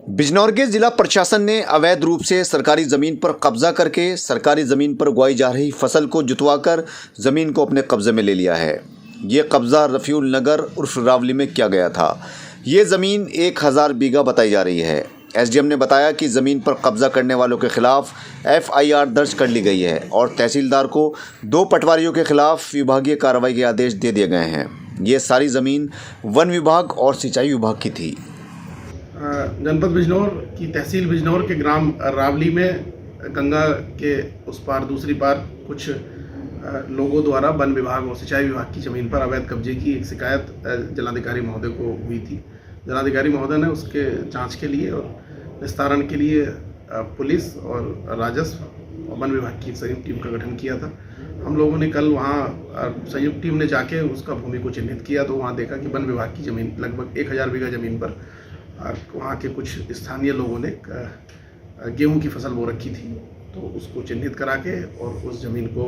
बिजनौर के जिला प्रशासन ने अवैध रूप से सरकारी जमीन पर कब्जा करके सरकारी जमीन पर उगाई जा रही फसल को जुतवाकर जमीन को अपने कब्जे में ले लिया है। ये कब्जा रफीउल नगर उर्फ रावली में किया गया था। ये ज़मीन 1000 बीघा बताई जा रही है। एसडीएम ने बताया कि ज़मीन पर कब्जा करने वालों के खिलाफ FIR दर्ज कर ली गई है और तहसीलदार को 2 पटवारियों के खिलाफ विभागीय कार्रवाई के आदेश दे दिए गए हैं। ये सारी ज़मीन वन विभाग और सिंचाई विभाग की थी। जनपद बिजनौर की तहसील बिजनौर के ग्राम रावली में गंगा के उस पार दूसरी पार कुछ लोगों द्वारा वन विभाग और सिंचाई विभाग की ज़मीन पर अवैध कब्जे की एक शिकायत जिलाधिकारी महोदय को हुई थी। जिलाधिकारी महोदय ने उसके जांच के लिए और निस्तारण के लिए पुलिस और राजस्व और वन विभाग की संयुक्त टीम का गठन किया था। हम लोगों ने कल वहाँ संयुक्त टीम ने जाके उसका भूमि को चिन्हित किया तो वहाँ देखा कि वन विभाग की ज़मीन लगभग 1000 बीघा ज़मीन पर वहाँ के कुछ स्थानीय लोगों ने गेहूं की फसल बो रखी थी, तो उसको चिन्हित करा के और उस ज़मीन को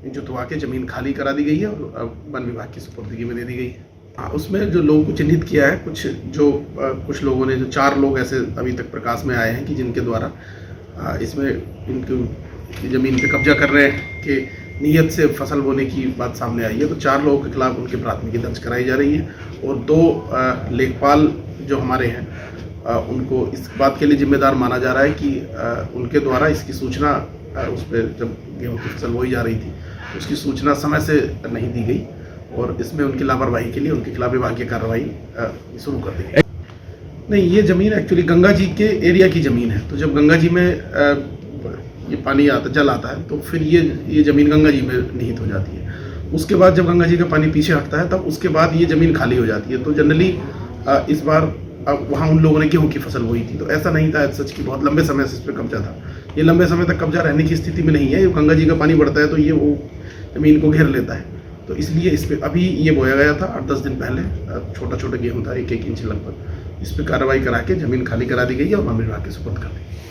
जुतवा के ज़मीन खाली करा दी गई है और वन विभाग की सुपुर्दगी में दे दी गई है। उसमें जो लोगों को चिन्हित किया है, कुछ लोगों ने, जो 4 लोग ऐसे अभी तक प्रकाश में आए हैं कि जिनके द्वारा इसमें इनकी ज़मीन पे कब्जा कर रहे हैं कि नीयत से फसल बोने की बात सामने आई है। तो 4 लोगों के खिलाफ उनकी प्राथमिकी दर्ज कराई जा रही है और 2 लेखपाल जो हमारे हैं उनको इस बात के लिए जिम्मेदार माना जा रहा है कि उनके द्वारा इसकी सूचना उस पर जब गेहूं की फसल बोई जा रही थी उसकी सूचना समय से नहीं दी गई और इसमें उनकी लापरवाही के लिए उनके खिलाफ विभागीय कार्रवाई शुरू कर दी गई। नहीं, ये ज़मीन एक्चुअली गंगा जी के एरिया की ज़मीन है। तो जब गंगा जी में ये पानी आता, जल आता है, तो फिर ये ज़मीन गंगा जी में निहित हो जाती है। उसके बाद जब गंगा जी का पानी पीछे हटता है तब उसके बाद ये ज़मीन खाली हो जाती है। तो जनरली इस बार वहाँ उन लोगों ने गेहूं की फसल बोई थी, तो ऐसा नहीं था सच कि बहुत लंबे समय से इस पर कब्जा था। ये लंबे समय तक कब्जा रहने की स्थिति में नहीं है। गंगा जी का पानी बढ़ता है तो ये वो ज़मीन को घेर लेता है, तो इसलिए इस पर अभी ये बोया गया था 8-10 दिन पहले। छोटा गेहूँ था 1-1 इंच लगभग। इस पर कार्रवाई करा के ज़मीन खाली करा दी गई है और वन विभाग के सुपुर्द कर दी।